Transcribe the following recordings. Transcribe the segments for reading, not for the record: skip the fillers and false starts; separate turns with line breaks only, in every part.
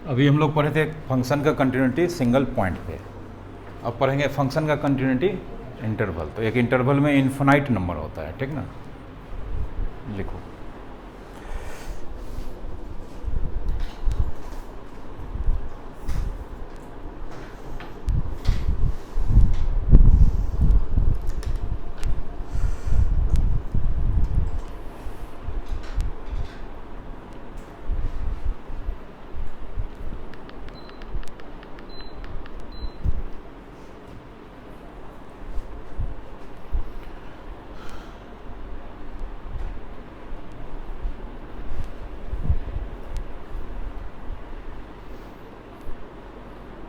अभी हम लोग पढ़े थे फंक्शन का कंटिन्यूटी सिंगल पॉइंट पे। अब पढ़ेंगे फंक्शन का कंटिन्यूटी इंटरवल। तो एक इंटरवल में इन्फिनाइट नंबर होता है, ठीक ना। लिखो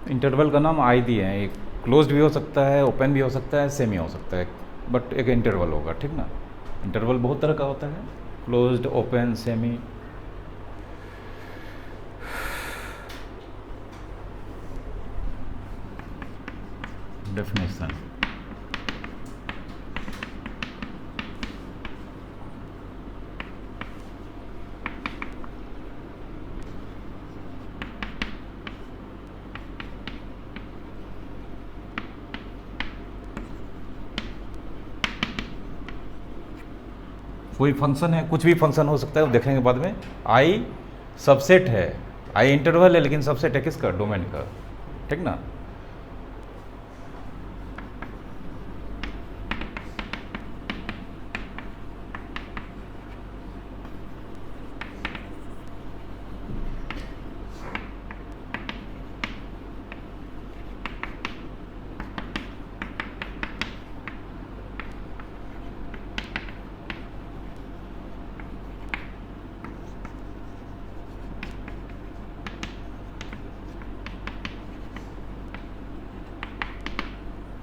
इंटरवल का नाम आई दिए हैं। एक क्लोज्ड भी हो सकता है, ओपन भी हो सकता है, सेमी हो सकता है, बट एक इंटरवल होगा, ठीक ना। इंटरवल बहुत तरह का होता है, क्लोज्ड, ओपन, सेमी। डेफिनेशन कोई फंक्शन है, कुछ भी फंक्शन हो सकता है, वो देखेंगे बाद में। आई सबसेट है, आई इंटरवल है, लेकिन सबसेट है किसका? डोमेन का, ठीक ना।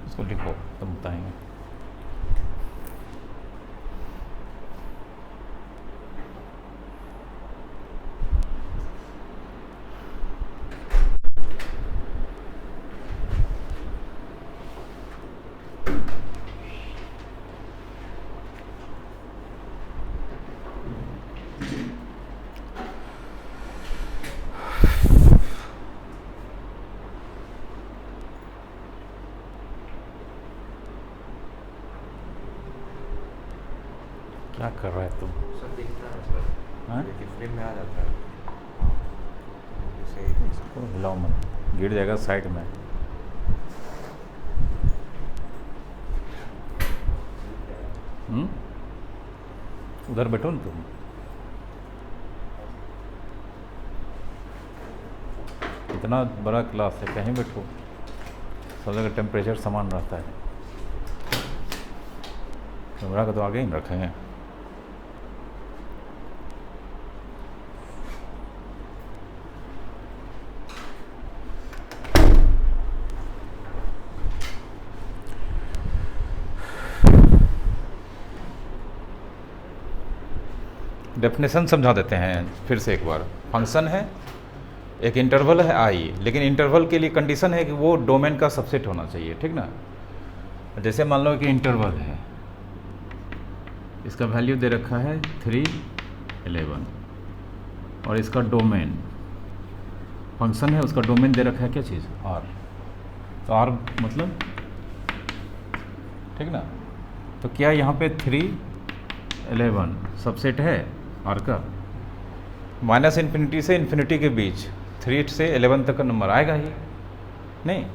इसको लिखो, तुम बताएंगे। क्या कर रहा है तुम?
सब दिखता है सर,
हाँ?
लेकिन फ्रेम में आ जाता है। जैसे
इसको हिलाओ मत, गिर जाएगा साइड में। उधर बैठो ना तुम। इतना बड़ा क्लास है, कहीं बैठो, सब जगह टेम्परेचर समान रहता है। कैमरा को तो आगे ही रखेंगे। डेफिनेशन समझा देते हैं फिर से एक बार। फंक्शन है, एक इंटरवल है आई, लेकिन इंटरवल के लिए कंडीशन है कि वो डोमेन का सबसेट होना चाहिए, ठीक ना। जैसे मान लो कि इंटरवल है, इसका वैल्यू दे रखा है 3, 11, और इसका डोमेन फंक्शन है, उसका डोमेन दे रखा है क्या चीज़? आर। तो आर मतलब, ठीक ना। तो क्या यहाँ पे 3, 11 सबसेट है आर का? माइनस इन्फिनिटी से इन्फिनिटी के बीच 3 से 11 तक का नंबर आएगा ही नहीं।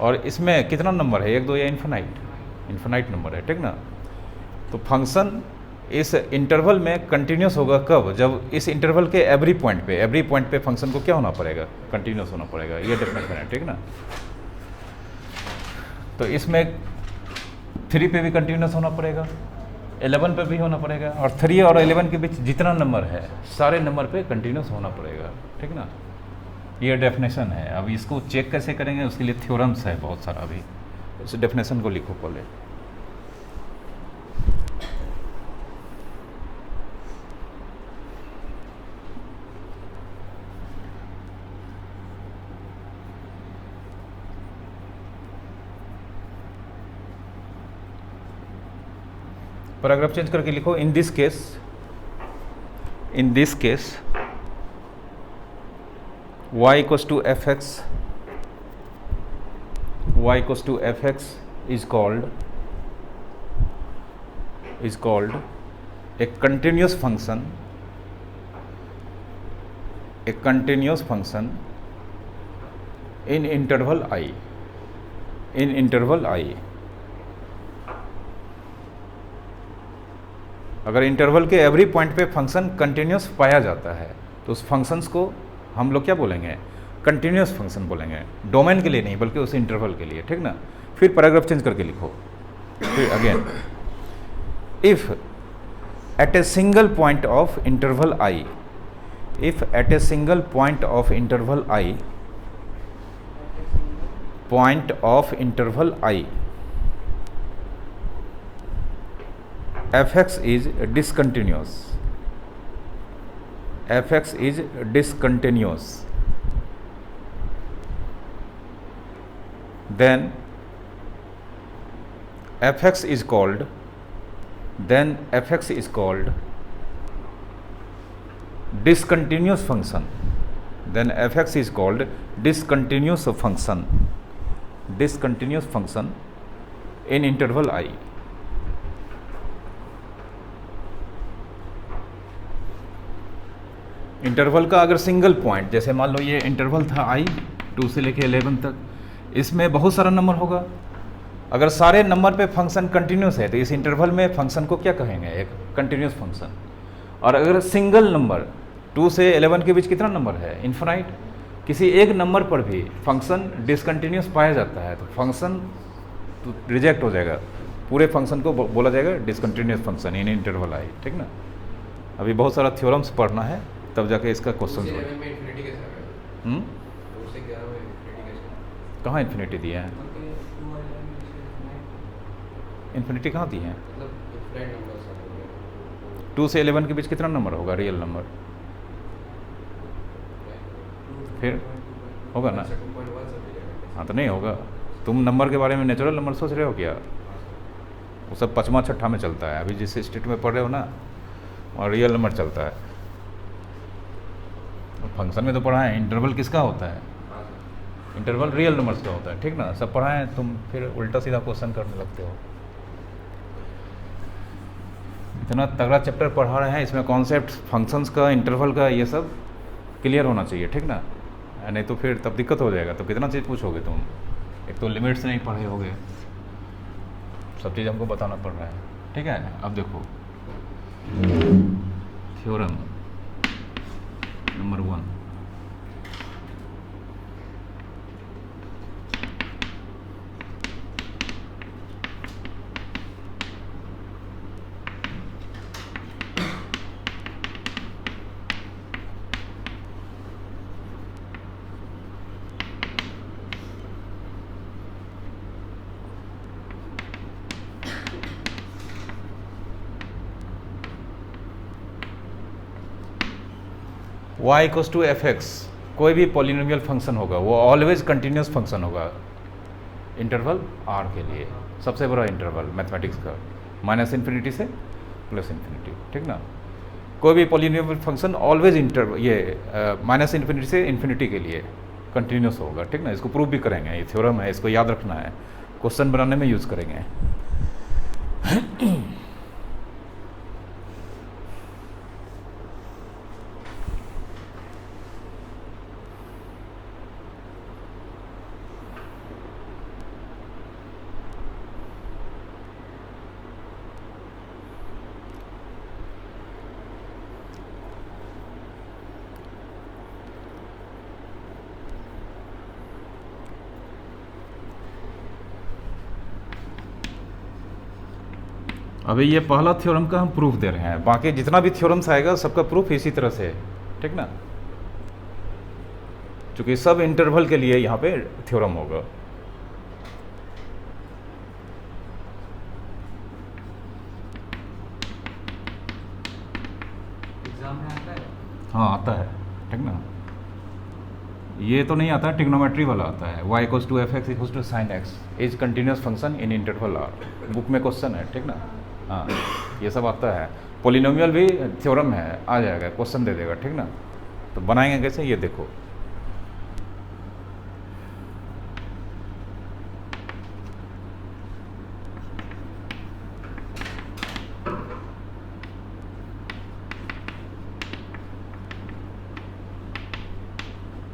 और इसमें कितना नंबर है? 1, 2 या इन्फिनाइट नंबर है, ठीक ना। तो फंक्शन इस इंटरवल में कंटिन्यूस होगा कब? जब इस इंटरवल के एवरी पॉइंट पे फंक्शन को क्या होना पड़ेगा? कंटिन्यूस होना पड़ेगा। ये डेफिनेशन है, ठीक ना। तो इसमें 3 पे भी कंटिन्यूस होना पड़ेगा, 11 पे भी होना पड़ेगा, और 3 और 11 के बीच जितना नंबर है सारे नंबर पे कंटिन्यूस होना पड़ेगा, ठीक ना। ये डेफिनेशन है। अब इसको चेक कैसे करेंगे? उसके लिए थ्योरम्स है बहुत सारा। अभी इस डेफिनेशन को लिखो पहले। पैराग्राफ चेंज करके लिखो। In this case y equals to fx, y equals to fx is called a continuous function, in interval I, अगर इंटरवल के एवरी पॉइंट पे फंक्शन कंटिन्यूस पाया जाता है तो उस फंक्शंस को हम लोग क्या बोलेंगे, कंटिन्यूस फंक्शन बोलेंगे, डोमेन के लिए नहीं बल्कि उस इंटरवल के लिए, ठीक ना। फिर पैराग्राफ चेंज करके लिखो, फिर again, if at a single point of interval I, if at a single point of interval I, fx is discontinuous, then fx is called discontinuous function, discontinuous function in interval I. Interval का अगर single point, जैसे मान लो ये interval था I 2 से लेके 11 तक, इसमें बहुत सारा नंबर होगा। अगर सारे नंबर पे फंक्शन कंटिन्यूस है तो इस इंटरवल में फंक्शन को क्या कहेंगे, एक कंटिन्यूस फंक्शन। और अगर सिंगल नंबर 2 से 11 के बीच कितना नंबर है, इन्फिनाइट, किसी एक नंबर पर भी फंक्शन डिसकंटिन्यूस पाया जाता है तो फंक्शन तो रिजेक्ट हो जाएगा, पूरे फंक्शन को बोला जाएगा डिसकंटिन्यूस फंक्शन इन इंटरवल आई, ठीक ना। अभी बहुत सारा थ्योरम्स पढ़ना है तब जाके इसका क्वेश्चन कहाँ इन्फिनिटी दिए हैं, इन्फिनिटी कहाँ दी है, 2 से 11 के बीच कितना नंबर होगा, रियल नंबर, फिर होगा ना। हाँ तो नहीं होगा, तुम नंबर के बारे में नेचुरल नंबर सोच रहे हो क्या, वो सब 5वां 6ठा में चलता है, अभी जिस स्टेट में पढ़ रहे हो ना और रियल नंबर चलता है। फंक्शन में तो पढ़ा है इंटरवल किसका होता है, इंटरवल रियल नंबर्स का होता है, ठीक ना, सब पढ़ा है, तुम फिर उल्टा सीधा क्वेश्चन करने लगते हो। इतना तगड़ा चैप्टर पढ़ा रहे हैं, इसमें कॉन्सेप्ट फंक्शंस का, इंटरवल का, ये सब क्लियर होना चाहिए, ठीक ना, नहीं तो फिर तब दिक्कत हो जाएगा। तो कितना चीज़ पूछोगे तुम, एक तो लिमिट्स नहीं पढ़े होगे, सब चीज़ हमको बताना पड़ रहा है, ठीक है। अब देखो theorem number 1, y equals to fx, कोई भी पॉलिनोमियल फंक्शन होगा वो ऑलवेज कंटिन्यूस फंक्शन होगा इंटरवल r के लिए, सबसे बड़ा इंटरवल मैथमेटिक्स का, -∞ से +∞, ठीक ना। कोई भी पॉलिनोमियल फंक्शन ऑलवेज -∞ से इन्फिनिटी के लिए कंटिन्यूस होगा, ठीक ना। इसको प्रूव भी करेंगे, ये थ्योरम है, इसको याद रखना है, क्वेश्चन बनाने में यूज़ करेंगे। अभी ये पहला थ्योरम का हम प्रूफ दे रहे हैं, बाकी जितना भी थ्योरम्स आएगा सबका प्रूफ इसी तरह से, ठीक ना, क्योंकि सब इंटरवल के लिए यहाँ पे थ्योरम होगा।
एग्जाम में आता है?
हाँ आता है, ठीक ना। ये तो नहीं आता, ट्रिग्नोमेट्री वाला आता है, y equals to fx equals to sin x is continuous function in interval r, book में क्वेश्चन है, ठीक ना। हाँ ये सब आता है, पोलिनोमियल भी थ्योरम है, आ जाएगा, क्वेश्चन दे देगा, ठीक ना। तो बनाएंगे कैसे, ये देखो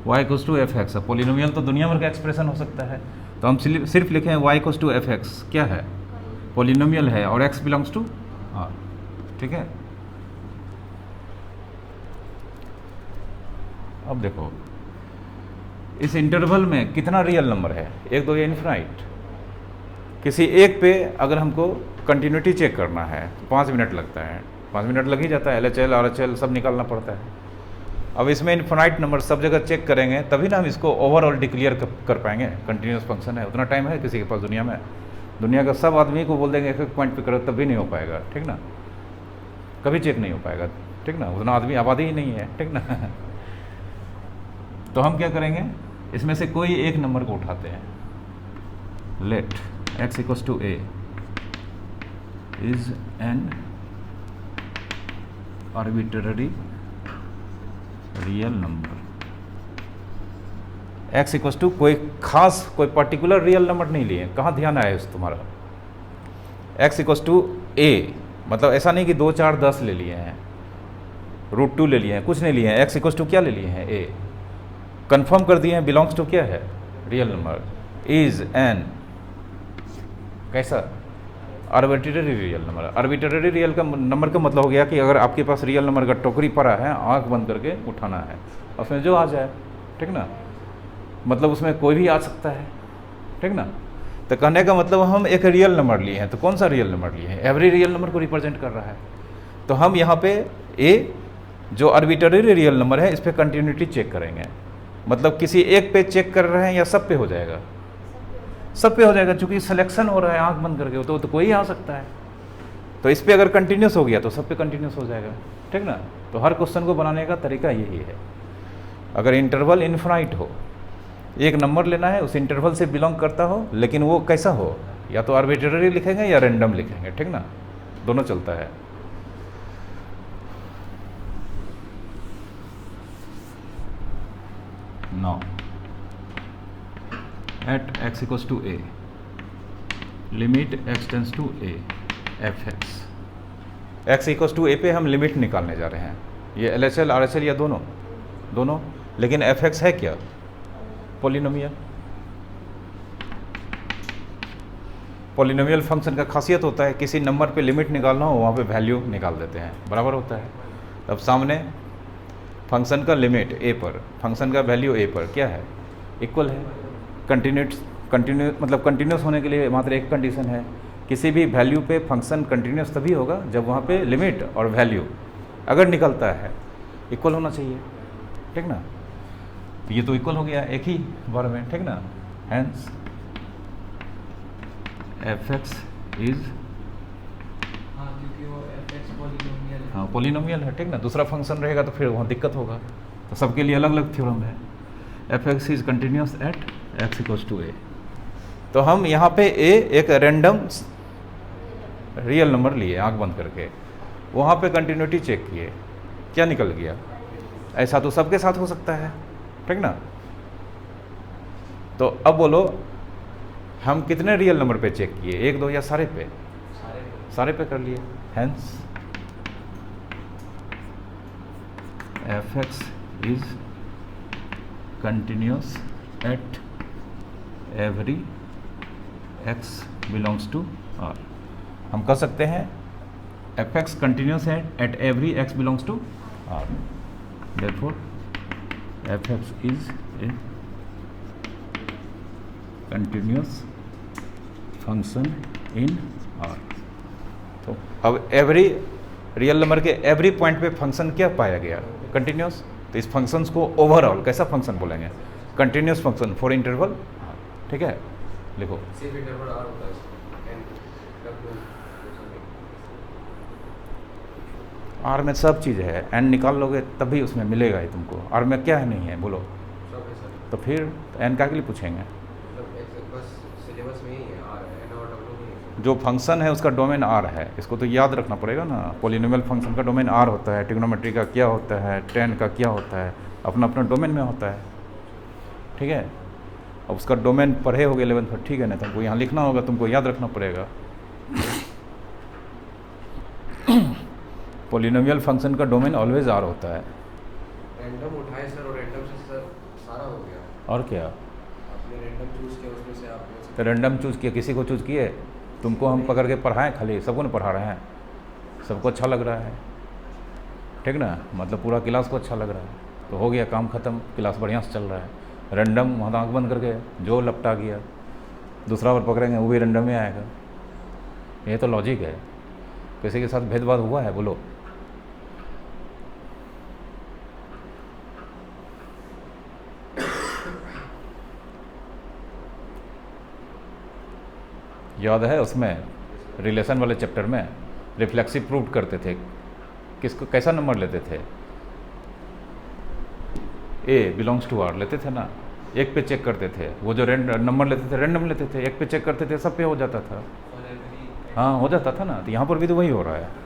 y equals to F x. Polynomial तो दुनिया भर का एक्सप्रेशन हो सकता है, तो हम सिर्फ लिखें y equals to F x क्या है, पोलिनोमियल है और x बिलोंग्स टू r। ठीक है, अब देखो इस इंटरवल में कितना रियल नंबर है, 1 2 या इन्फिनाइट। किसी एक पे अगर हमको कंटिन्यूटी चेक करना है तो 5 मिनट लगता है, 5 मिनट लग ही जाता है, LHL RHL सब निकालना पड़ता है। अब इसमें इन्फिनाइट नंबर सब जगह चेक करेंगे तभी ना हम इसको ओवरऑल डिक्लेयर कर पाएंगे कंटिन्यूस फंक्शन है। उतना टाइम है किसी के पास दुनिया में? दुनिया का सब आदमी को बोल देंगे एक पॉइंट पे करो तब भी नहीं हो पाएगा, ठीक ना, कभी चेक नहीं हो पाएगा, ठीक ना, उतना आदमी आबादी ही नहीं है, ठीक ना। तो हम क्या करेंगे, इसमें से कोई एक नंबर को उठाते हैं, let x equals to a is an arbitrary real number. x equals to कोई खास कोई पर्टिकुलर रियल नंबर नहीं लिए, कहाँ ध्यान आया इस तुम्हारा। x इक्वल्स टू a मतलब ऐसा नहीं कि 2 4 10 ले लिए हैं, √2 ले लिए हैं, कुछ नहीं लिए हैं। x इक्वल्स टू क्या ले लिए हैं, a कंफर्म कर दिए हैं, बिलोंग्स टू क्या है, रियल नंबर, इज एन कैसा, arbitrary real number. Arbitrary real का नंबर का मतलब हो गया कि अगर आपके पास रियल नंबर का टोकरी पड़ा है, आंख बंद करके उठाना है, उसमें जो आ जाए, ठीक ना, मतलब उसमें कोई भी आ सकता है, ठीक ना। तो कहने का मतलब हम एक रियल नंबर लिए हैं, तो कौन सा रियल नंबर लिए हैं, एवरी रियल नंबर को रिप्रेजेंट कर रहा है। तो हम यहाँ पे ए जो आर्बिट्ररी रियल नंबर है इस पर कंटिन्यूटी चेक करेंगे, मतलब किसी एक पे चेक कर रहे हैं या सब पे हो जाएगा, सब पे हो जाएगा, चूंकि सिलेक्शन हो रहा है आंख बंद करके, तो कोई आ सकता है। तो इस पे अगर कंटिन्यूस हो गया तो सब पे कंटिन्यूस हो जाएगा, ठीक ना। तो हर क्वेश्चन को बनाने का तरीका यही है। अगर इंटरवल इन्फिनाइट हो, एक नंबर लेना है उस इंटरवल से बिलोंग करता हो, लेकिन वो कैसा हो, या तो आर्बिट्ररी लिखेंगे या रैंडम लिखेंगे, ठीक ना, दोनों चलता है। Now at x equals to a, limit x tends to a f(x). x equals to a पे हम लिमिट निकालने जा रहे हैं, ये LHL RHL या दोनों, लेकिन f(x) है क्या, पोलिनोमियल। पोलिनोमियल फंक्शन का खासियत होता है किसी नंबर पे लिमिट निकालना हो वहाँ पे वैल्यू निकाल देते हैं, बराबर होता है। तब सामने फंक्शन का लिमिट a पर, फंक्शन का वैल्यू a पर क्या है, इक्वल है। कंटिन्यू मतलब कंटिन्यूस होने के लिए मात्र एक कंडीशन है, किसी भी वैल्यू पे फंक्शन कंटिन्यूस तभी होगा जब वहाँ पे लिमिट और वैल्यू अगर निकलता है इक्वल होना चाहिए, ठीक ना। तो ये तो इक्वल हो गया एक ही बार में, ठीक ना। हेंस f(x) इज, हाँ पोलिनोमियल है, ठीक ना। दूसरा फंक्शन रहेगा तो फिर वहाँ दिक्कत होगा, तो सबके लिए अलग अलग थ्योरम है। f(x) is continuous at x equals to a। तो हम यहाँ पे a एक रैंडम रियल नंबर लिए आंख बंद करके, वहाँ पे कंटिन्यूटी चेक किए, क्या निकल गया। ऐसा तो सबके साथ हो सकता है, ठीक ना। तो अब बोलो हम कितने रियल नंबर पे चेक किए, 1 2 या सारे पे, सारे पे कर लिए। Hence f(x) is continuous at every x belongs to r। हम कह सकते हैं f(x) कंटिन्यूस है at every x belongs to r, therefore f(x) is a continuous function in r। तो अब एवरी रियल नंबर के एवरी पॉइंट पे function क्या पाया गया, कंटिन्यूस। तो इस फंक्शंस को ओवरऑल कैसा फंक्शन बोलेंगे, कंटिन्यूस फंक्शन फॉर इंटरवल, ठीक है। लिखो
सिर्फ इंटरवल r होता है
R में सब चीज़ है, n निकाल लोगे तभी उसमें मिलेगा ही तुमको। R में क्या है, नहीं है बोलो,
सब है सर,
तो फिर n का के लिए पूछेंगे।
मतलब बस सिलेबस में ही है r है, n और w नहीं है।
जो फंक्शन है उसका डोमेन R है, इसको तो याद रखना पड़ेगा ना। पोलिनोमियल फंक्शन का डोमेन R होता है, ट्रिग्नोमेट्री का क्या होता है, tan का क्या होता है, अपना अपना डोमेन में होता है, ठीक है। अब उसका डोमेन पढ़े होगे 11th में, ठीक है ना, तुमको यहाँ लिखना होगा, तुमको याद रखना पड़ेगा। पोलिनोमियल फंक्शन का डोमेन ऑलवेज R होता है।
रैंडम उठाए सर, और रैंडम से सर सारा
और क्या,
आपने रैंडम चूज किया उसमें से आप
तो रैंडम चूज़ किया, किसी को चूज़ किए, तुमको हम पकड़ के पढ़ाएं, खाली सबको ना पढ़ा रहे हैं, सबको अच्छा लग रहा है, ठीक ना, मतलब पूरा क्लास को अच्छा लग रहा है, तो हो गया काम ख़त्म, क्लास बढ़िया से चल रहा है। रैंडम वहाँ आँख बंद करके जो लपटा गया, दूसरा बार पकड़ेंगे वो भी रैंडम ही आएगा। ये तो लॉजिक है। किसी के साथ भेदभाव हुआ है बोलो? याद है उसमें रिलेशन वाले चैप्टर में रिफ्लेक्सिव प्रूव करते थे, किसको कैसा नंबर लेते थे, ए बिलोंग्स टू आर लेते थे ना, एक पे चेक करते थे, वो जो नंबर लेते थे रैंडम लेते थे, एक पे चेक करते थे, सब पे हो जाता था। हाँ हो जाता था ना, तो यहाँ पर भी तो वही हो रहा है।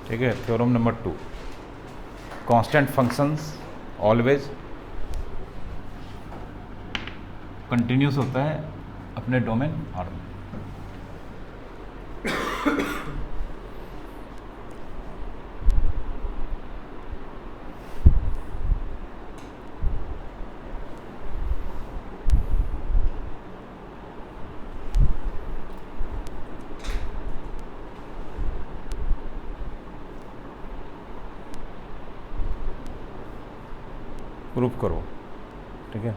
ठीक है, theorem number 2, constant functions always continuous होता है अपने डोमेन आर में। प्रूफ करो, ठीक है।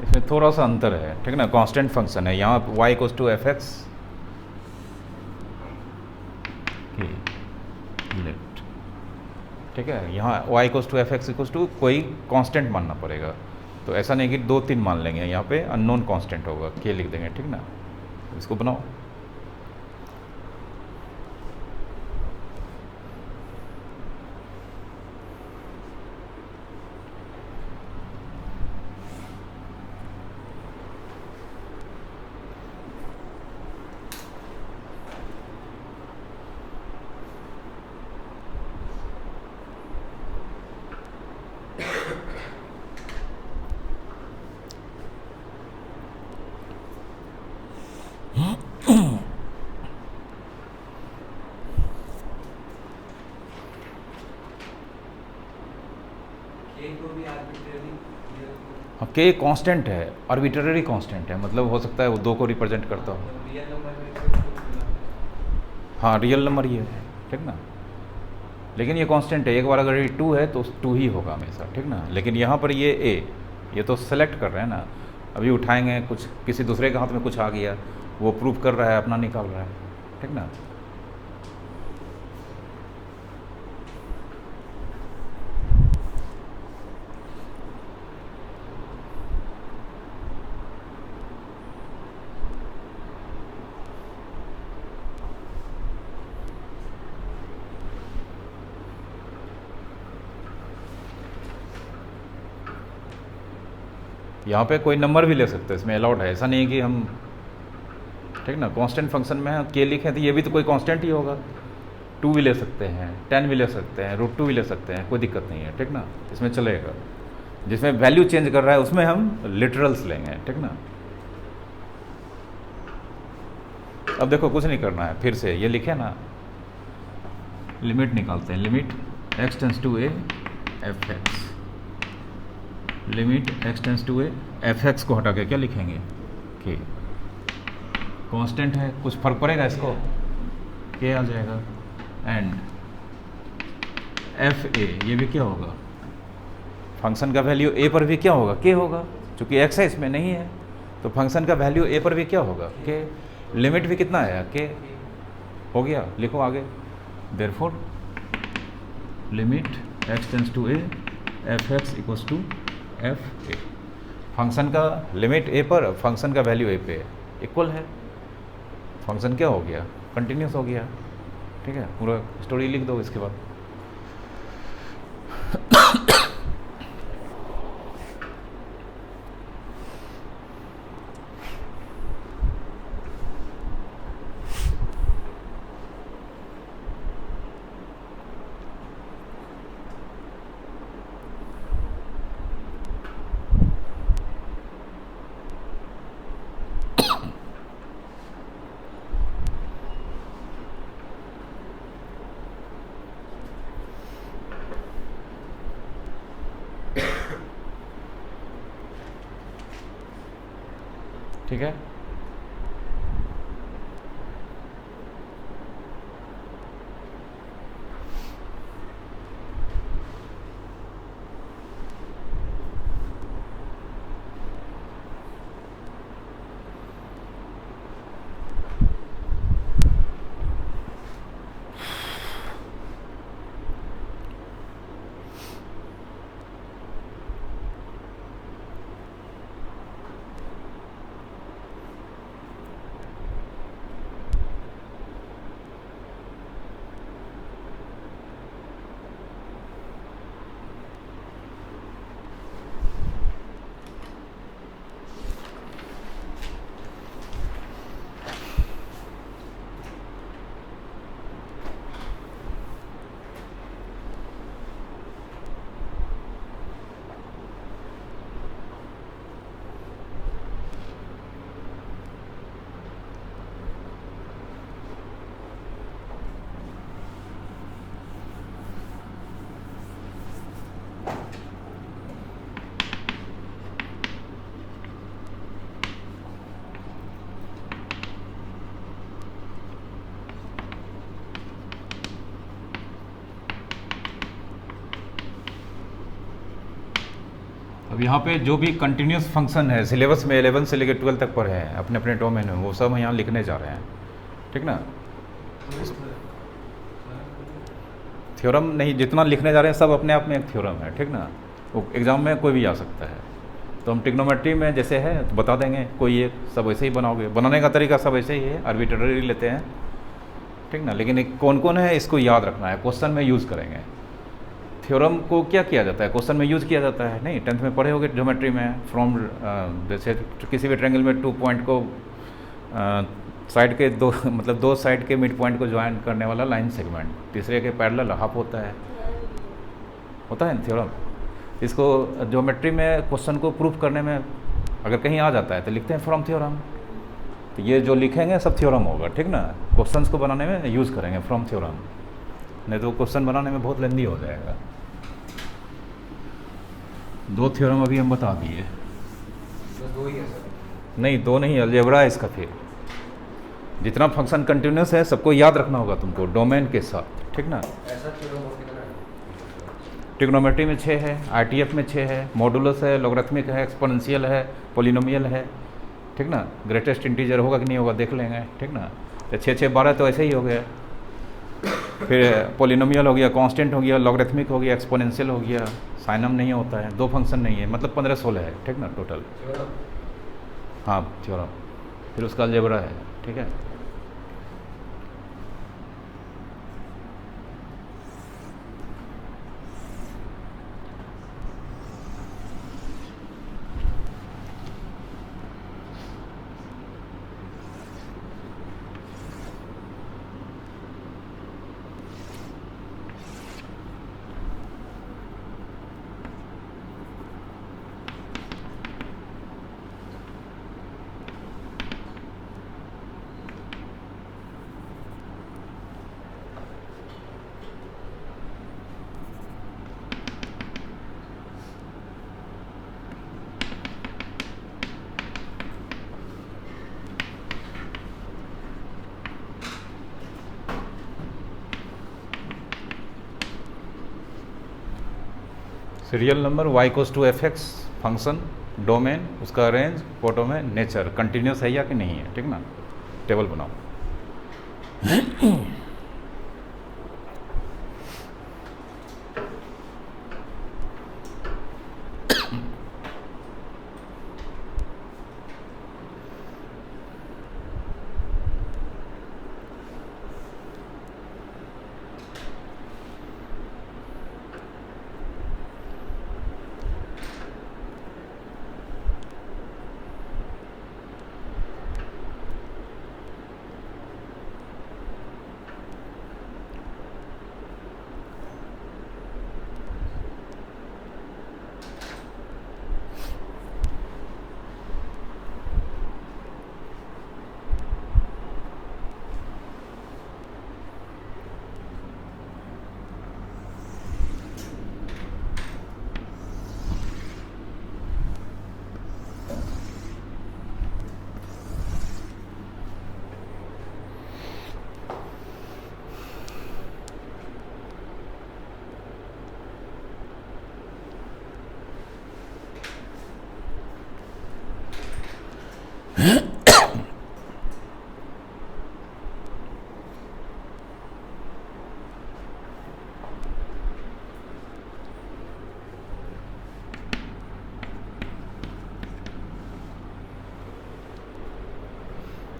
इसमें थोड़ा सा अंतर है, ठीक है ना, कांस्टेंट फंक्शन है, यहाँ y equals to F x let, ठीक है, यहाँ y equals to F x equals to कोई कांस्टेंट मानना पड़ेगा। तो ऐसा नहीं कि 2-3 मान लेंगे, यहाँ पे अननोन कांस्टेंट होगा, के लिख देंगे, ठीक ना, इसको बनाओ। हाँ, के कांस्टेंट है, आर्बिट्रेरी कांस्टेंट है, मतलब हो सकता है वो 2 को रिप्रेजेंट करता हो। हाँ रियल नंबर ये है, ठीक ना, लेकिन ये कांस्टेंट है, एक बार अगर ये 2 है तो 2 ही होगा हमेशा, ठीक ना। लेकिन यहाँ पर ये ए, ये तो सेलेक्ट कर रहे हैं ना, अभी उठाएंगे कुछ, किसी दूसरे के हाथ में कुछ आ गया, वो प्रूव कर रहा है, अपना निकाल रहा है, ठीक ना। यहाँ पे कोई नंबर भी ले सकते हैं, इसमें अलाउड है, ऐसा नहीं है कि हम, ठीक ना, कांस्टेंट फंक्शन में के लिखें तो ये भी तो कोई कांस्टेंट ही होगा, 2 भी ले सकते हैं, 10 भी ले सकते हैं, √2 भी ले सकते हैं, कोई दिक्कत नहीं है, ठीक ना, इसमें चलेगा। जिसमें वैल्यू चेंज कर रहा है उसमें हम लिटरल्स लेंगे, ठीक ना। अब देखो कुछ नहीं करना है, फिर से ये लिखे ना, लिमिट निकालते हैं, limit x tends to a f(x), limit x tends to a f(x) को हटा के क्या लिखेंगे, k कांस्टेंट है, कुछ फर्क पड़ेगा इसको, k आ जाएगा, एंड f(a) ये भी क्या होगा, फंक्शन का वैल्यू a पर भी क्या होगा, k होगा, चूँकि x है इसमें नहीं है, तो फंक्शन का वैल्यू a पर भी क्या होगा, k। लिमिट भी कितना आया, k हो गया, लिखो आगे, therefore limit x tends to a f(x) equals to f(a), function का लिमिट a पर, फंक्शन का वैल्यू a पे इक्वल है, फंक्शन क्या हो गया, कंटिन्यूस हो गया, ठीक है। पूरा स्टोरी लिख दो इसके बाद। ठीक है, अब यहाँ पे जो भी कंटिन्यूस फंक्शन है सिलेबस में 11 से लेकर 12 तक पढ़े हैं अपने अपने डोमेन में, वो सब हम यहाँ लिखने जा रहे हैं, ठीक ना। थ्योरम नहीं, जितना लिखने जा रहे हैं सब अपने आप में एक थ्योरम है, ठीक ना। वो एग्ज़ाम में कोई भी आ सकता है, तो हम ट्रिग्नोमेट्री में जैसे है तो बता देंगे, कोई एक सब ऐसे ही बनाओगे, बनाने का तरीका सब ऐसे ही है, आर्बिट्रेरी लेते हैं, ठीक ना। लेकिन एक कौन कौन है इसको याद रखना है, क्वेश्चन में यूज़ करेंगे। थ्योरम को क्या किया जाता है, क्वेश्चन में यूज़ किया जाता है, नहीं 10th में पढ़े होगे ज्योमेट्री में, फ्रॉम जैसे किसी भी ट्रायंगल में 2 पॉइंट को साइड के दो मतलब 2 साइड के मिड पॉइंट को ज्वाइन करने वाला लाइन सेगमेंट, तीसरे के पैरेलल हाफ होता है ना थ्योरम। इसको ज्योमेट्री में क्वेश्चन को प्रूफ करने में अगर कहीं आ जाता है तो लिखते हैं फ्रॉम थ्योरम, तो ये जो लिखेंगे सब थ्योरम होगा, ठीक ना। क्वेश्चंस को बनाने में यूज़ करेंगे फ्रॉम थ्योरम, नहीं तो क्वेश्चन बनाने में बहुत लेंदी हो जाएगा। 2 थ्योरम अभी हम बता दिए,
बस 2 ही है सर?
नहीं 2 नहीं, अलजेब्रा है इसका। फिर जितना फंक्शन कंटिन्यूस है सबको याद रखना होगा तुमको डोमेन के साथ, ठीक ना।
ऐसा थ्योरम और कितना है?
ट्रिग्नोमेट्री में 6 है, आईटीएफ में 6 है, मॉडुलस है, लॉगरिथमिक है, एक्सपोनेंशियल है, पोलिनोमियल है, ठीक ना। ग्रेटेस्ट इंटीजर होगा कि नहीं होगा देख लेंगे, ठीक ना। तो 6 6 12 तो ऐसे ही हो गया। फिर पोलिनोमियल हो गया, कांस्टेंट हो गया, लॉगरिथमिक हो गया, एक्सपोनेंशियल हो गया, साइनम नहीं होता है, 2 फंक्शन नहीं है, मतलब 15 16 है, ठीक ना टोटल।
थ्योरम?
हाँ थ्योरम, फिर उसका अलजेब्रा है, ठीक है। Serial number y equals to F x, function, domain, उसका रेंज, फोटो में नेचर, कंटिन्यूस है या कि नहीं है, ठीक ना। टेबल बनाओ।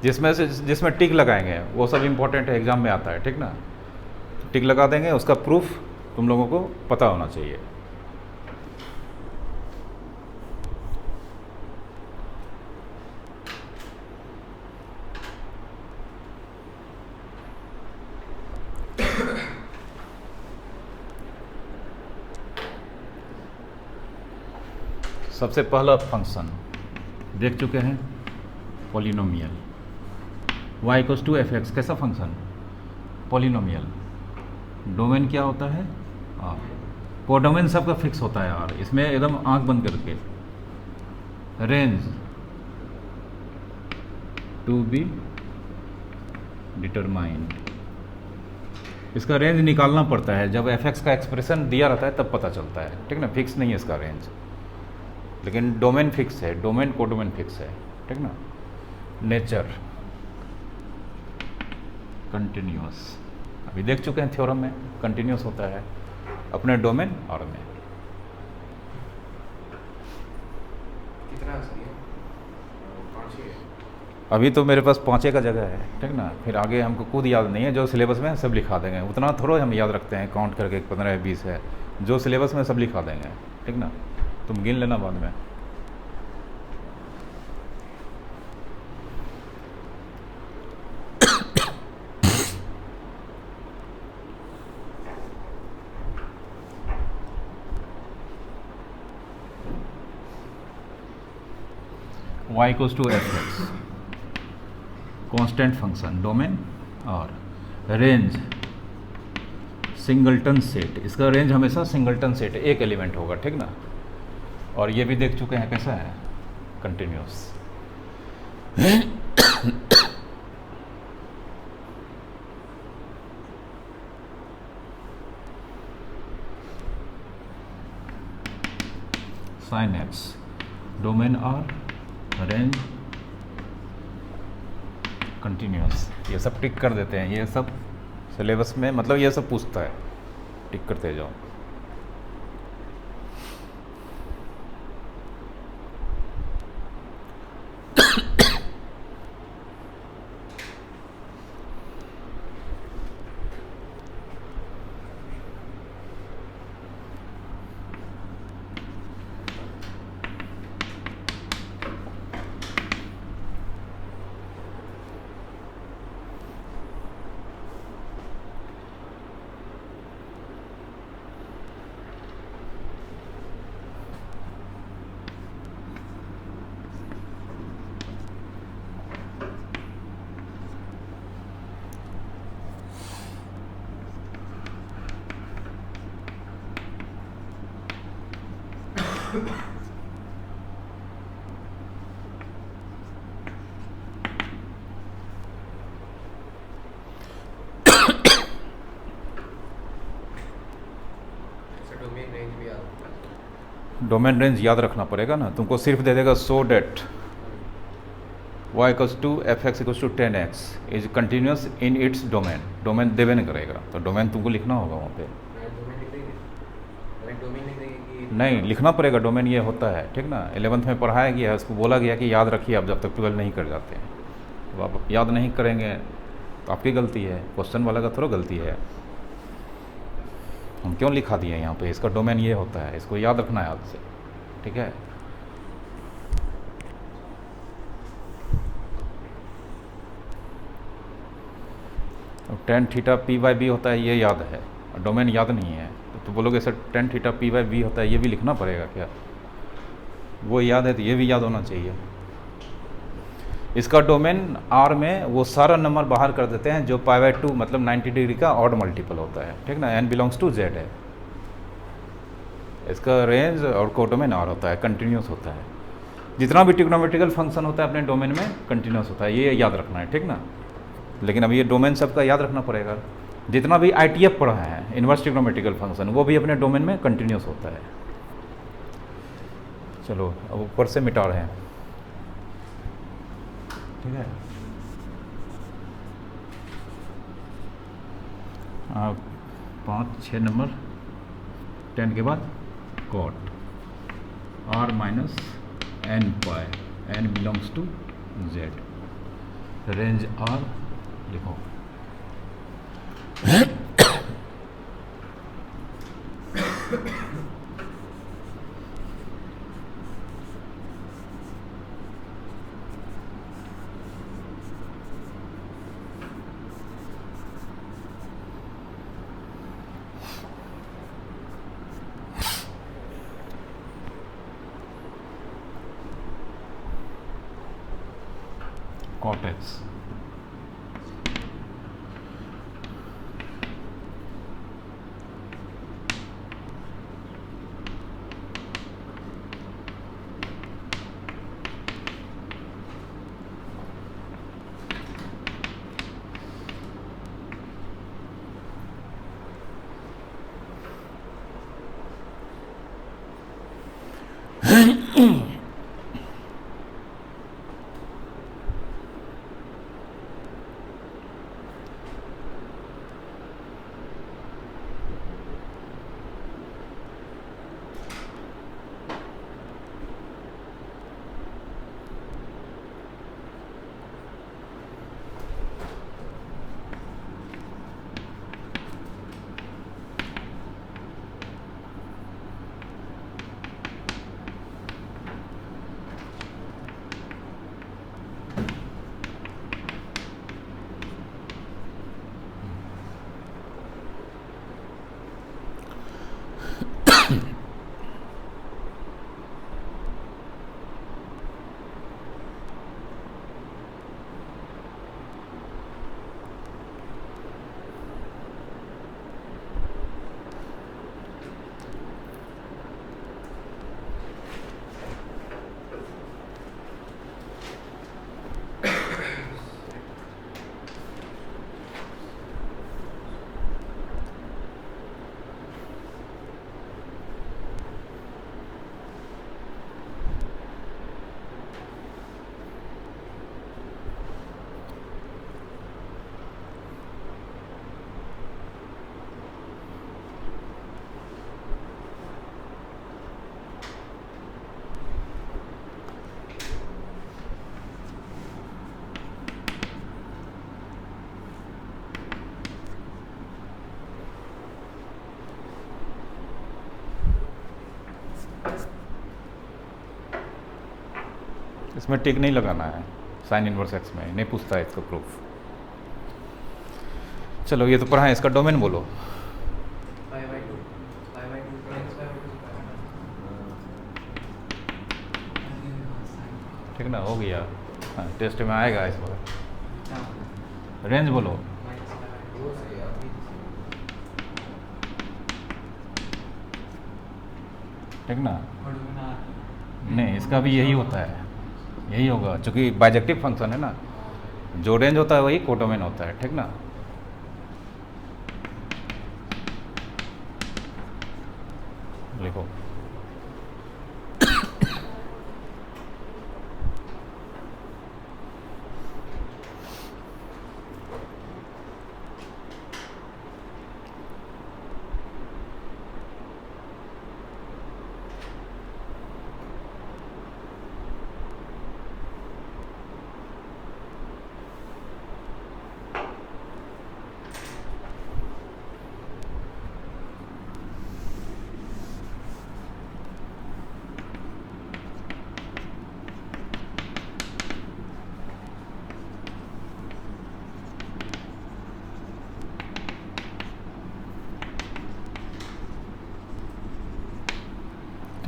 जिसमें टिक लगाएंगे वो सब इम्पोर्टेंट है, एग्जाम में आता है, ठीक ना। टिक लगा देंगे, उसका प्रूफ तुम लोगों को पता होना चाहिए। सबसे पहला फंक्शन देख चुके हैं, polynomial, y equals to F x, कैसा फंक्शन, पॉलिनोमियल। डोमेन क्या होता है, कोडोमेन सबका फिक्स होता है यार, इसमें एकदम आंख बंद करके। रेंज टू बी डिटरमाइंड, इसका रेंज निकालना पड़ता है, जब एफ एक्स का एक्सप्रेशन दिया रहता है तब पता चलता है, ठीक ना। फिक्स नहीं है इसका रेंज, लेकिन डोमेन फिक्स है, डोमेन कोडोमेन फिक्स है, ठीक ना। नेचर कंटिन्यूअस, अभी देख चुके हैं थ्योरम में, कंटिन्यूअस होता है अपने डोमेन और में।
कितना आंसर है? 5 है।
अभी तो मेरे पास 5 का जगह है, ठीक ना। फिर आगे हमको खुद याद नहीं है, जो सिलेबस में सब लिखा देंगे, उतना थोड़ा हम याद रखते हैं काउंट करके 15 या 20 है, जो सिलेबस में सब लिखा देंगे, ठीक ना। तुम गिन लेना बाद में। y equals to F x, constant function, domain और रेंज सिंगलटन सेट, इसका रेंज हमेशा सिंगलटन सेट, एक एलिमेंट होगा, ठीक ना। और ये भी देख चुके हैं कैसा है, कंटिन्यूअस। साइन एक्स, डोमेन और रेंज कंटिन्यूअस, ये सब टिक कर देते हैं, ये सब सिलेबस में, मतलब ये सब पूछता है, टिक करते जाओ।
डोमेन रेंज भी आता है।
डोमेन रेंज याद रखना पड़ेगा ना, तुमको सिर्फ दे देगा so that y equals to F x equals to 10x is continuous in its domain, domain देवे नहीं करेगा, तो डोमेन तुमको लिखना होगा वहाँ पे। नहीं लिखना पड़ेगा, डोमेन ये होता है, ठीक ना। 11th में पढ़ाया गया है, उसको बोला गया कि याद रखिए आप जब तक 12 नहीं कर जाते हैं। तो आप याद नहीं करेंगे तो आपकी गलती है, क्वेश्चन वाला का थोड़ा गलती है। हम क्यों लिखा दिए यहाँ पे, इसका डोमेन ये होता है, इसको याद रखना है याद से, ठीक है। tan theta p by b होता है, ये याद है, डोमेन याद नहीं है तो बोलोगे sir tan theta p by b होता है, ये भी लिखना पड़ेगा क्या? वो याद है तो ये भी याद होना चाहिए। इसका डोमेन आर में वो सारा नंबर बाहर कर देते हैं जो π/2 मतलब 90 डिग्री का ऑड मल्टीपल होता है, ठीक ना। n बिलोंग्स टू z है, इसका रेंज और कोडोमेन आर होता है, कंटिन्यूस होता है। जितना भी ट्रिग्नोमेट्रिकल फंक्शन होता है अपने डोमेन में कंटिन्यूस होता है, ये याद रखना है, ठीक ना। लेकिन अब ये डोमेन सबका याद रखना पड़ेगा। जितना भी ITF पढ़ा है इन्वर्स ट्रिग्नोमेट्रिकल फंक्शन, वो भी अपने डोमेन में कंटिन्यूस होता है। चलो अब ऊपर से मिटा रहे हैं, ठीक है। 5-6 नंबर 10 के बाद cot r minus n pi, n belongs to z, range r लिखो। cot x इसमें टिक नहीं लगाना है, साइन इनवर्स एक्स में नहीं पूछता है इसका प्रूफ। चलो ये तो पढ़ा है, इसका डोमेन बोलो। ठीक ना, हो गया। हाँ, टेस्ट में आएगा इस बार। रेंज बोलो। ठीक ना, नहीं इसका भी यही होता है, यही होगा, क्योंकि बाइजेक्टिव फंक्शन है ना, जो रेंज होता है वही कोडोमेन होता है। ठीक ना, लिखो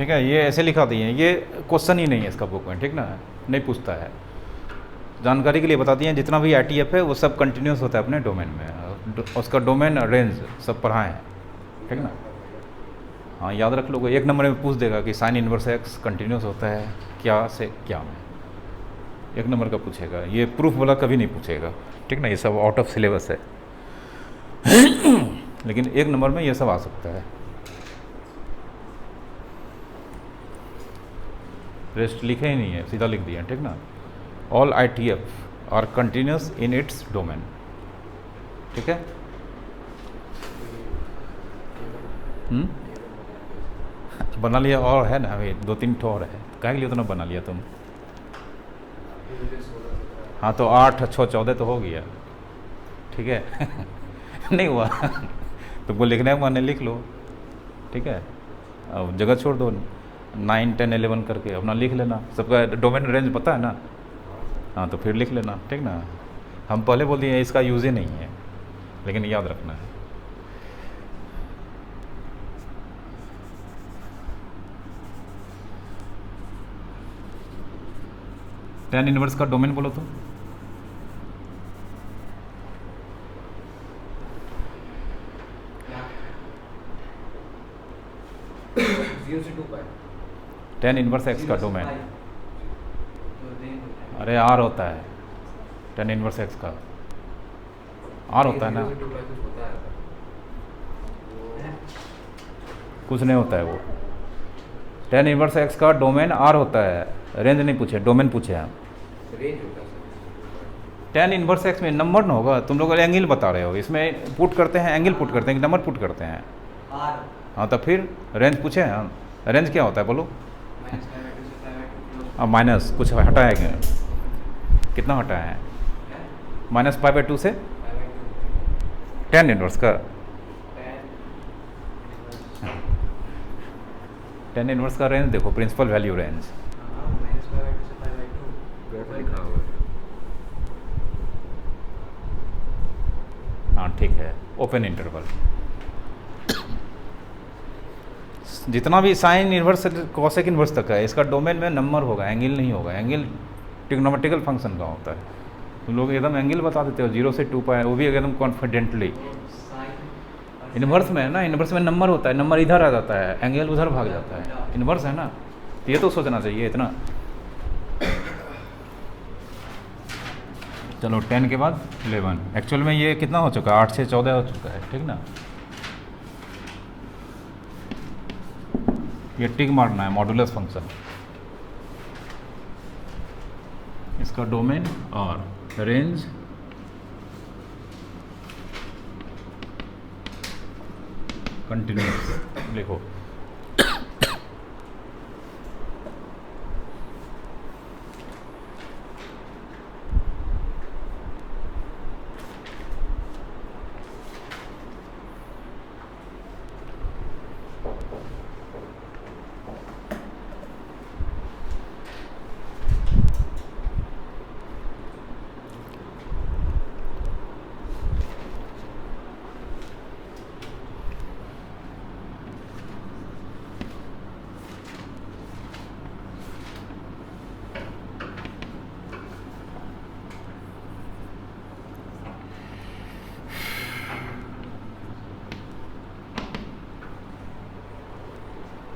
ठीक है, ये ऐसे लिखा दिए हैं, ये क्वेश्चन ही नहीं है इसका बुक में, ठीक ना, नहीं पूछता है। जानकारी के लिए बता दिए हैं, जितना भी ITF है वो सब कंटिन्यूस होता है अपने डोमेन में, उसका डोमेन रेंज सब पढ़ाए हैं, ठीक ना। हाँ याद रख लो, 1 नंबर में पूछ देगा कि साइन इनवर्स एक्स कंटिन्यूस होता है क्या से क्या में, 1 नंबर का पूछेगा, ये प्रूफ वाला कभी नहीं पूछेगा, ठीक ना, ये सब आउट ऑफ सिलेबस है। लेकिन 1 नंबर में ये सब आ सकता है। रेस्ट लिखे ही नहीं है, सीधा लिख दिया, ठीक ना। All ITF are continuous in its domain, ठीक है। बना लिया और है ना, अभी 2-3 ठो और है, काहे के लिए उतना बना लिया तुम। हाँ तो 8 6 14 तो हो गया, ठीक है। नहीं हुआ तुमको लिखने का मन है लिख लो, ठीक है। अब जगह छोड़ दो, 9 10 11 करके अपना लिख लेना, सबका डोमेन रेंज पता है ना। हाँ तो फिर लिख लेना, ठीक ना। हम पहले बोल दिए इसका यूज़ ही नहीं है, लेकिन याद रखना है। tan इनवर्स का डोमेन बोलो तो। tan इनवर्स एक्स का डोमेन, अरे R होता है, tan इनवर्स एक्स का R होता है ना, कुछ नहीं होता है वो। tan इनवर्स एक्स का डोमेन R होता है, रेंज नहीं पूछे, डोमेन पूछे हैं। tan इनवर्स एक्स में नंबर ना होगा, तुम लोग एंगल बता रहे हो, इसमें पुट करते हैं एंगल पुट करते हैं कि नंबर पुट करते हैं। हाँ तो फिर रेंज पूछे हैं हम, रेंज क्या होता है बोलो। अब माइनस कुछ हटाया क्या, कितना हटाया है, -π/2 से tan इनवर्स का, tan इनवर्स का रेंज देखो, प्रिंसिपल वैल्यू रेंज। हाँ ठीक है, ओपन इंटरवल। जितना भी साइन इनवर्स कॉसेक इनवर्स तक है, इसका डोमेन में नंबर होगा, एंगल नहीं होगा। एंगल ट्रिग्नोमेट्रिकल फंक्शन का होता है। तुम लोग एकदम एंगल बता देते हो 0 से 2π, वो भी एकदम कॉन्फिडेंटली। इनवर्स में है ना, इनवर्स में नंबर होता है, नंबर इधर आ जाता है, एंगल उधर भाग जाता है, इनवर्स है ना, ये तो सोचना चाहिए इतना। चलो 10 के बाद 11, एक्चुअल में ये कितना हो चुका है, 8 से 14 हो चुका है, ठीक ना। ये टिक मारना है, मॉडुलस फंक्शन, इसका डोमेन और रेंज कंटिन्यूस लिखो।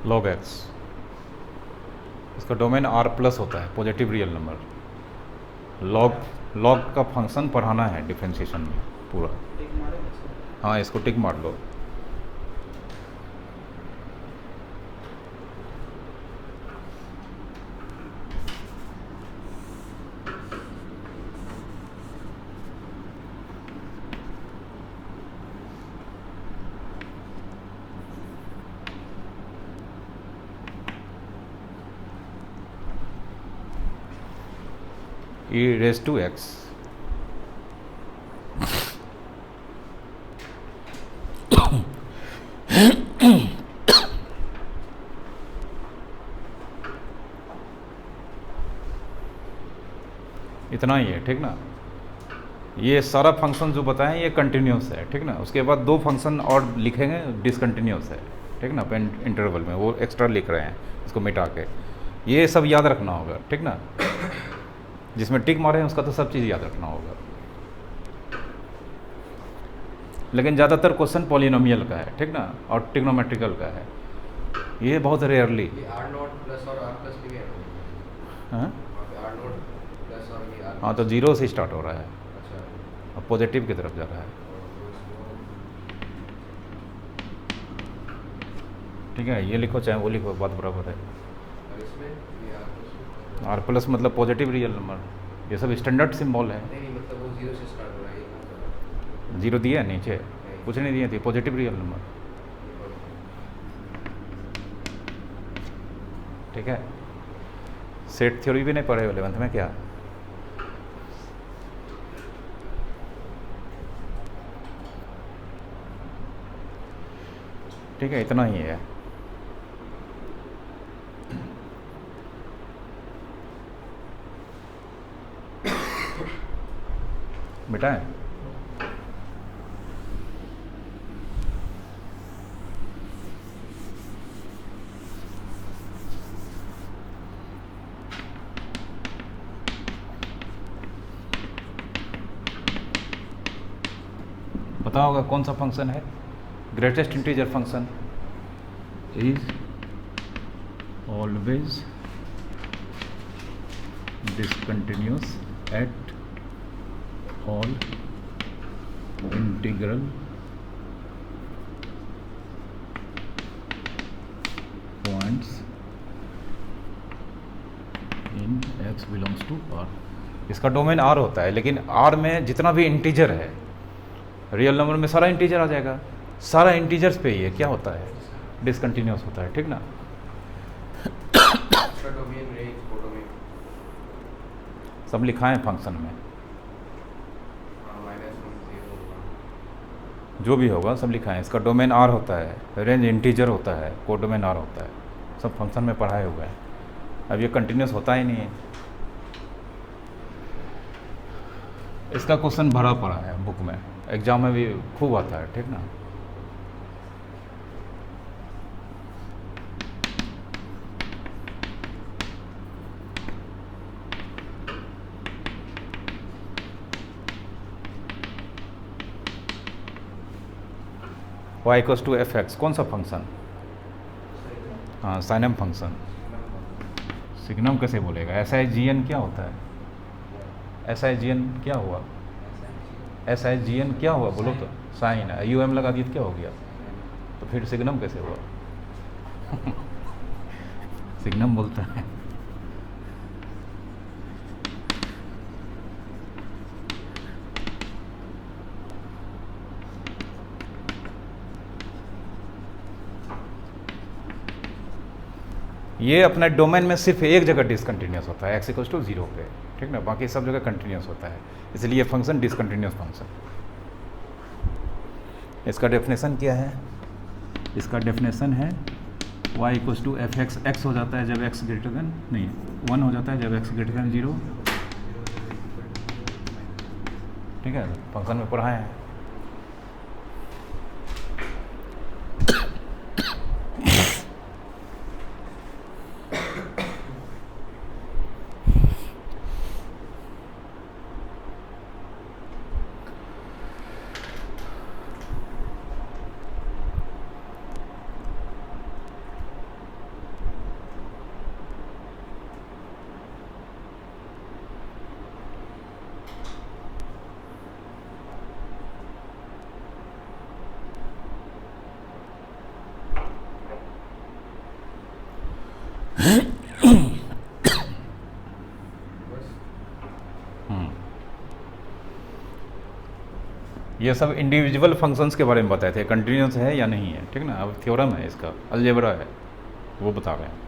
log x, इसका डोमेन r+ होता है, पॉजिटिव रियल नंबर। log का फंक्शन पढ़ाना है डिफरेंशिएशन में पूरा। हाँ इसको टिक मार लो। e⁻⁴x, इतना ही है, ठीक ना। ये सारा फंक्शन जो बताएं ये कंटिन्यूस है, ठीक ना। उसके बाद 2 फंक्शन और लिखेंगे डिसकंटिन्यूस है। ठीक ना, पेन इंटरवल में वो एक्स्ट्रा लिख रहे हैं इसको मिटा के। ये सब याद रखना होगा, ठीक ना। जिसमें टिक मारे हैं उसका तो सब चीज़ याद रखना होगा। लेकिन ज़्यादातर क्वेश्चन पॉलिनोमियल का है, ठीक ना, और ट्रिग्नोमेट्रिकल का है। ये बहुत रेयरली।
ये आर नॉट प्लस और आर प्लस भी है।
हाँ
आर नॉट प्लस और ये आर।
हाँ, तो जीरो से स्टार्ट हो रहा है,
अच्छा।
अब पॉजिटिव की तरफ जा रहा है, ठीक है। ये लिखो चाहे वो लिखो, बात बराबर है।
और इसमें ये
आर प्लस मतलब पॉजिटिव रियल नंबर, ये सब स्टैंडर्ड सिंबल है।
नहीं मतलब वो जीरो से स्टार्ट हो रहा है, ये कहाँ से हो रहा है?
जीरो दिया है नीचे, कुछ नहीं दिए थे, पॉजिटिव रियल नंबर, ठीक है। सेट थ्योरी भी नहीं पढ़े 11th में क्या? ठीक है, इतना ही है। बेटा है पता होगा कौन सा फंक्शन है? Greatest integer function is always discontinuous at all integral points in x belongs to r। इसका डोमेन r होता है, लेकिन r में जितना भी इंटीजर है, रियल नंबर में सारा इंटीजर आ जाएगा, सारा इंटीजर्स पे ये क्या होता है? डिसकंटिन्यूअस होता है, ठीक ना।
इसका डोमेन रेंज कोडोमेन
सब लिखा है फंक्शन में,
-1 0
जो भी होगा सब लिखा है। इसका डोमेन r होता है, रेंज इंटीजर होता है, कोडोमेन r होता है, सब फंक्शन में पढ़ाए हुए हैं। अब ये कंटिन्यूअस होता ही नहीं है। इसका क्वेश्चन भरा पड़ा है बुक में, एग्जाम में भी खूब आता है, ठीक ना। y equals to F x, कौन सा फंक्शन? हाँ, साइनम फंक्शन। सिग्नम कैसे बोलेगा? एस आई जी एन क्या होता है? एस आई जी एन क्या हुआ? एस आई जी एन क्या हुआ बोलो तो? साइन है, यू एम लगा दिया तो क्या हो गया? तो फिर सिग्नम कैसे हुआ? सिग्नम बोलता है। ये अपने डोमेन में सिर्फ एक जगह डिसकंटिन्यूअस होता है, x इक्वल्स टू 0 पे, ठीक ना। बाकी सब जगह कंटिन्यूअस होता है, इसलिए फंक्शन डिसकंटिन्यूअस फंक्शन। इसका डेफिनेशन क्या है? इसका डेफिनेशन है y equals to F x, x हो जाता है जब x ग्रेटर देन नहीं 1 हो जाता है जब x ग्रेटर देन 0, ठीक है। फंक्शन में पढ़ाए हैं। ये सब इंडिविजुअल फंक्शंस के बारे में बताए थे, कंटिन्यूअस है या नहीं है, ठीक ना। अब थ्योरम है इसका, अलजेब्रा है, वो बता रहे हैं।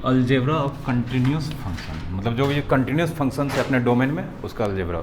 अलजेब्रा ऑफ कंटिन्यूअस फंक्शन, मतलब जो ये कंटिन्यूअस फंक्शन है अपने डोमेन में, उसका algebra.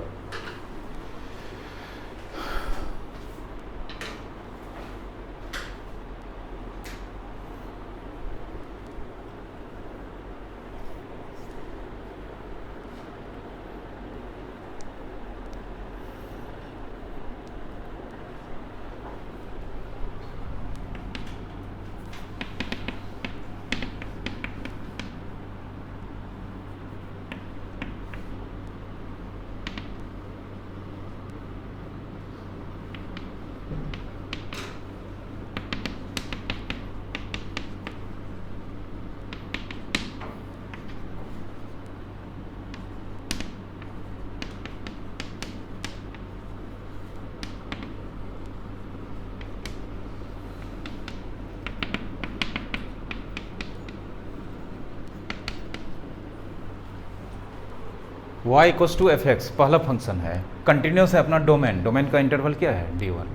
y equals to F x पहला फंक्शन है, कंटिन्यूस है अपना डोमेन, डोमेन का इंटरवल क्या है d1,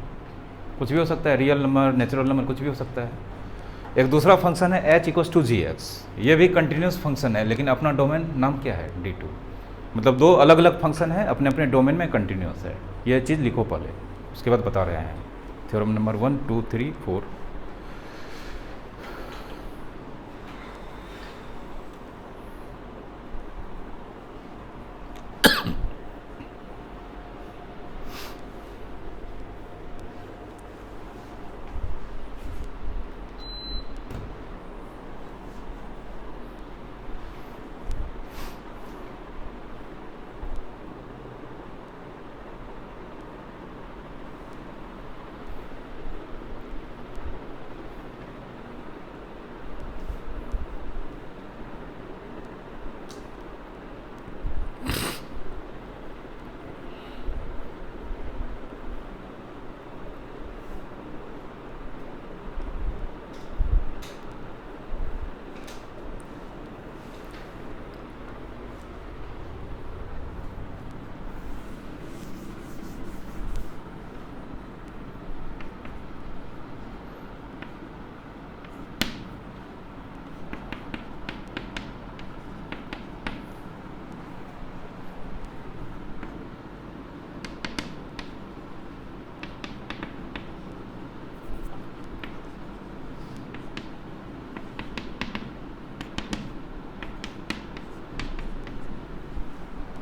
कुछ भी हो सकता है, रियल नंबर, नेचुरल नंबर, कुछ भी हो सकता है। एक दूसरा फंक्शन है h equals to g x, ये भी कंटिन्यूस फंक्शन है लेकिन अपना डोमेन नाम क्या है d2। मतलब दो अलग अलग फंक्शन है, अपने अपने डोमेन में कंटिन्यूस है। यह चीज़ लिखो पहले, उसके बाद बता रहे हैं थ्योरम नंबर 1 2 3 4।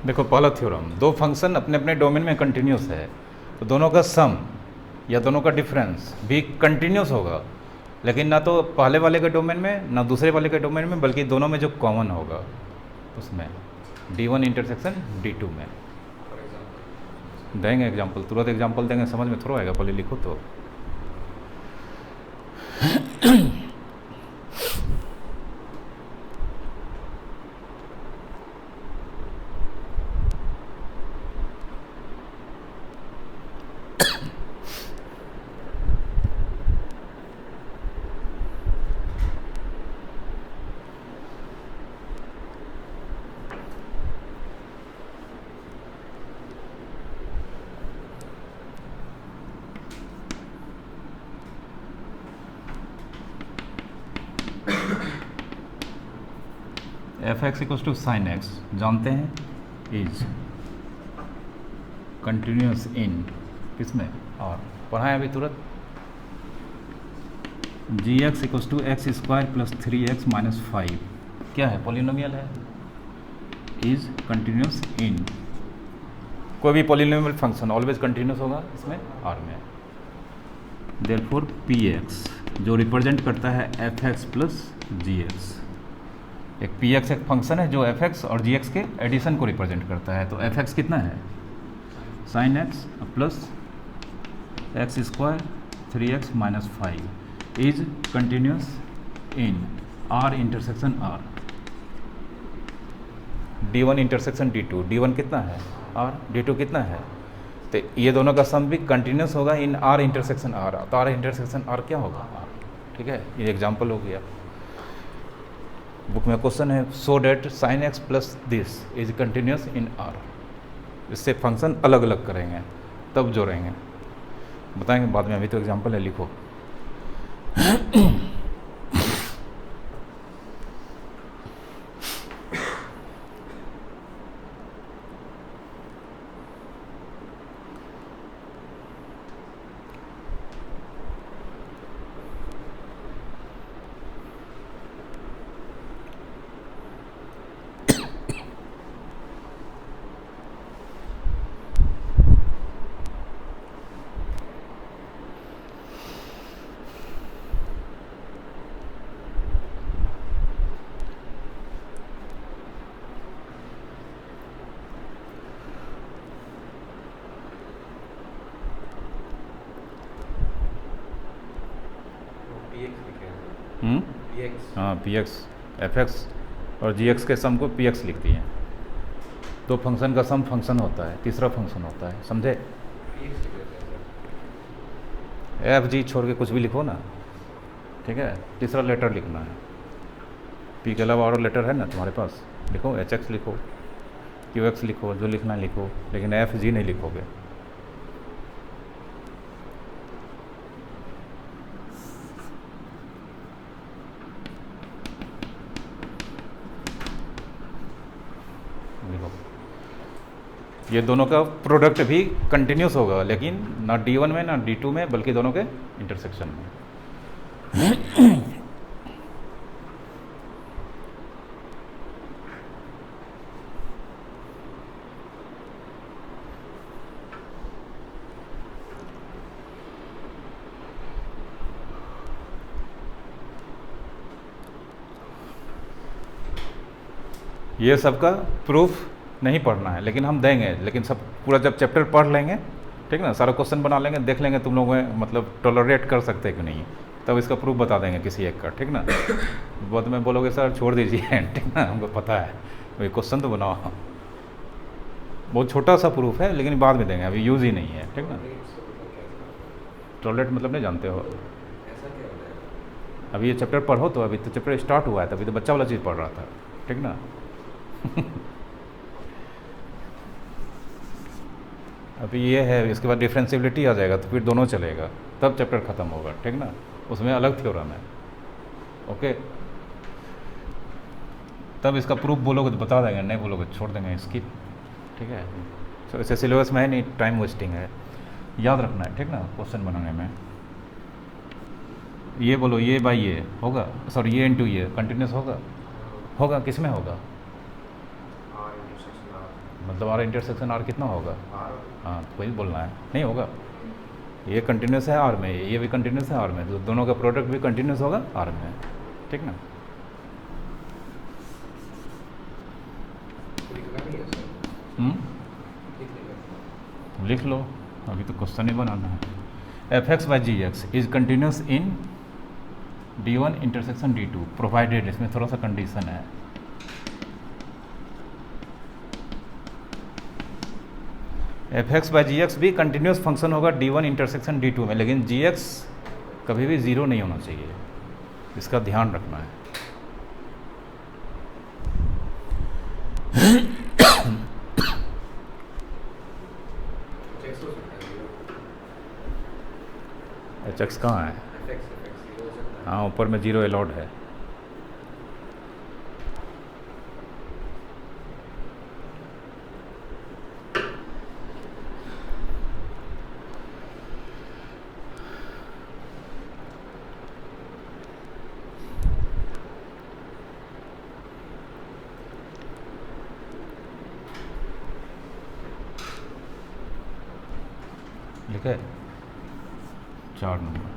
देखो पहला थ्योरम, दो फंक्शन अपने अपने डोमेन में कंटिन्यूस है तो दोनों का सम या दोनों का डिफरेंस भी कंटिन्यूस होगा, लेकिन ना तो पहले वाले के डोमेन में ना दूसरे वाले के डोमेन में, बल्कि दोनों में जो कॉमन होगा उसमें d1 इंटरसेक्शन d2 में।
फॉर एग्जाम्पल
देंगे एग्जांपल, तुरंत एग्जांपल देंगे, समझ में थोड़ा आएगा, पहले लिखो तो। F x equals to sine x जानते हैं इज कंटिन्यूस इन किसमें, और पढ़ाएं अभी तुरंत। G X equals to X square plus 3x minus 5 क्या है, पॉलिनोमियल है, इज कंटिन्यूस इन, कोई भी पॉलिनोमियल फंक्शन ऑलवेज कंटिन्यूस होगा इसमें आर में। देयरफॉर पी एक्स जो रिप्रेजेंट करता है f x plus g x, एक पी एक्स एक फंक्शन है जो एफ एक्स और जी एक्स के एडिशन को रिप्रेजेंट करता है। तो एफ एक्स कितना है, sine x plus x square 3x minus 5 is continuous in r intersection r, d1 intersection d2, d1 कितना है r, d2 कितना है, तो ये दोनों का सम भी कंटिन्यूस होगा इन r इंटरसेक्शन r, तो r इंटरसेक्शन r क्या होगा r, ठीक है। ये एग्जांपल हो गया, बुक में क्वेश्चन है so that sine x plus this is continuous in R, इससे फंक्शन अलग अलग करेंगे तब जोड़ेंगे, बताएंगे बाद में, अभी तो एग्जांपल है, लिखो। हाँ पी एक्स एफ एक्स और जी एक्स के सम को पी एक्स लिख दिए। तो फंक्शन का सम फंक्शन होता है, तीसरा फंक्शन होता है, समझे। एफ जी छोड़ के कुछ भी लिखो ना, ठीक है, तीसरा लेटर लिखना है। पी के अलावा और लेटर है ना तुम्हारे पास, लिखो एच एक्स लिखो, क्यू एक्स लिखो, जो लिखना है लिखो, लेकिन एफ जी नहीं लिखोगे। लिखो, ये दोनों का प्रोडक्ट भी कंटिन्यूस होगा, लेकिन ना D1 में ना D2 में, बल्कि दोनों के इंटरसेक्शन में। ये सबका प्रूफ नहीं पढ़ना है, लेकिन हम देंगे, लेकिन सब पूरा जब चैप्टर पढ़ लेंगे, ठीक ना, सारा क्वेश्चन बना लेंगे, देख लेंगे तुम लोग मतलब टॉलरेट कर सकते हैं कि नहीं, तब इसका प्रूफ बता देंगे किसी एक का, ठीक ना। बाद में बोलोगे सर छोड़ दीजिए, ठीक ना, हमको पता है, वही क्वेश्चन तो बनाओ। बहुत छोटा सा प्रूफ है, लेकिन बाद में देंगे, अभी यूज़ ही नहीं है, ठीक ना। टॉलरेट मतलब नहीं जानते हो?
ऐसा क्या होता है?
अभी ये चैप्टर पढ़ो, तो अभी तो चैप्टर स्टार्ट हुआ है, तभी तो बच्चा वाला चीज़ पढ़ रहा था, ठीक ना। अभी ये है, इसके बाद डिफरेंशिएबिलिटी आ जाएगा, तो फिर दोनों चलेगा, तब चैप्टर ख़त्म होगा, ठीक ना। उसमें अलग थ्योरम है, ओके। तब इसका प्रूफ बोलोगे तो बता देंगे, नहीं बोलोगे छोड़ देंगे, स्किप, ठीक है। तो ऐसे सिलेबस में है नहीं, टाइम वेस्टिंग है, याद रखना है, ठीक ना, क्वेश्चन बनाने में। ये बोलो ये बाई ये होगा, सॉरी ये इंटू ये कंटिन्यूस होगा, होगा किस में होगा?
आर इंटरसेक्शन आर,
मतलब आर इंटरसेक्शन आर कितना होगा?
आर
हाँ, तो वही बोलना है, नहीं होगा। ये कंटिन्यूस है आर में, ये भी कंटिन्यूस है आर में, तो दोनों का प्रोडक्ट भी कंटिन्यूस होगा आर में, ठीक ना।
लिखना नहीं है सर, लिख लेंगे।
लिख लो, अभी तो क्वेश्चन ही बनाना है। F x by g x is continuous in D1 intersection D2 provided, इसमें थोड़ा सा कंडीशन है। F x by g x भी कंटिन्यूस फंक्शन होगा D1 इंटरसेक्शन D2 में, लेकिन जी एक्स कभी भी ज़ीरो नहीं होना चाहिए, इसका ध्यान रखना है।
एच एक्स हो सकता है,
एच एक्स कहाँ है?
एफ एक्स जीरो हो सकता है।
हाँ, ऊपर में जीरो अलाउड है। लिखे 4 नंबर।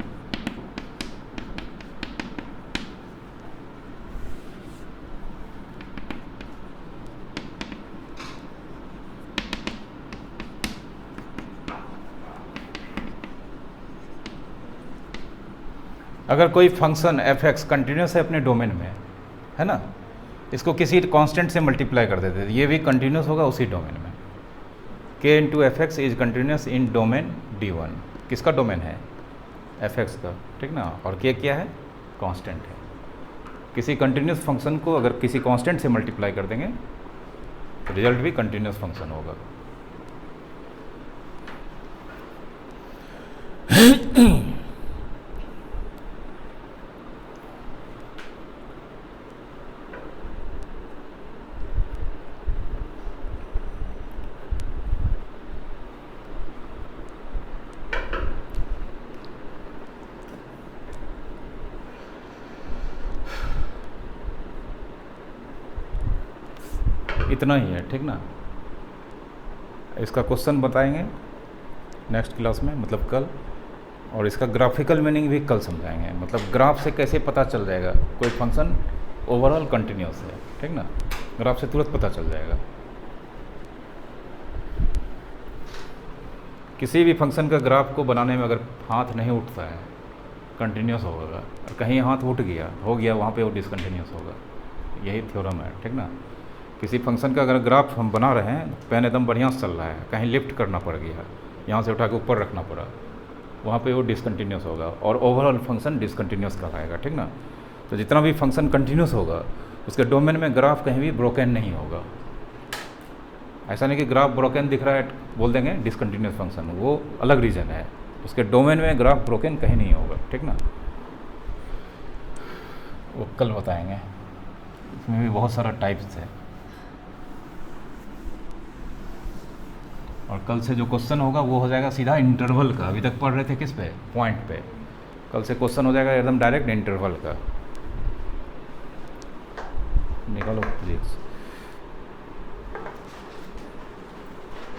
अगर कोई फंक्शन एफ एक्स कंटिन्यूस है अपने डोमेन में, है ना, इसको किसी कांस्टेंट से मल्टीप्लाई कर देते, ये भी कंटिन्यूस होगा उसी डोमेन में। के into F x is continuous in domain D1, किसका डोमेन है? एफ एक्स का, ठीक ना। और के क्या है? कांस्टेंट है। किसी कंटिन्यूस फंक्शन को अगर किसी कांस्टेंट से मल्टीप्लाई कर देंगे तो रिजल्ट भी कंटिन्यूस फंक्शन होगा। इतना ही है, ठीक ना। इसका क्वेश्चन बताएंगे नेक्स्ट क्लास में, मतलब कल, और इसका ग्राफिकल मीनिंग भी कल समझाएंगे। मतलब ग्राफ से कैसे पता चल जाएगा कोई फंक्शन ओवरऑल कंटिन्यूस है, ठीक ना, ग्राफ से तुरंत पता चल जाएगा। किसी भी फंक्शन का ग्राफ को बनाने में अगर हाथ नहीं उठता है कंटिन्यूस होगा, और कहीं हाथ उठ गया हो गया वहाँ पे वो डिसकंटिन्यूस होगा। यही थ्योरम है, ठीक ना। किसी फंक्शन का अगर ग्राफ हम बना रहे हैं, पेन एकदम बढ़िया से चल रहा है, कहीं लिफ्ट करना पड़ गया, यहाँ से उठा के ऊपर रखना पड़ा, वहाँ पे वो डिसकंटिन्यूस होगा और ओवरऑल फंक्शन डिसकंटिन्यूस कहलाएगा, ठीक ना। तो जितना भी फंक्शन कंटिन्यूस होगा उसके डोमेन में ग्राफ कहीं भी ब्रोकन नहीं होगा। ऐसा नहीं कि ग्राफ ब्रोकन दिख रहा है बोल देंगे डिसकंटिन्यूस फंक्शन, वो अलग रीजन है, उसके डोमेन में ग्राफ ब्रोकन कहीं नहीं होगा, ठीक ना। वो कल बताएंगे, इसमें भी बहुत सारा टाइप्स है। और कल से जो क्वेश्चन होगा वो हो जाएगा सीधा इंटरवल का। अभी तक पढ़ रहे थे किस पे, पॉइंट पे, कल से क्वेश्चन हो जाएगा एकदम डायरेक्ट इंटरवल का। निकालो प्लीज।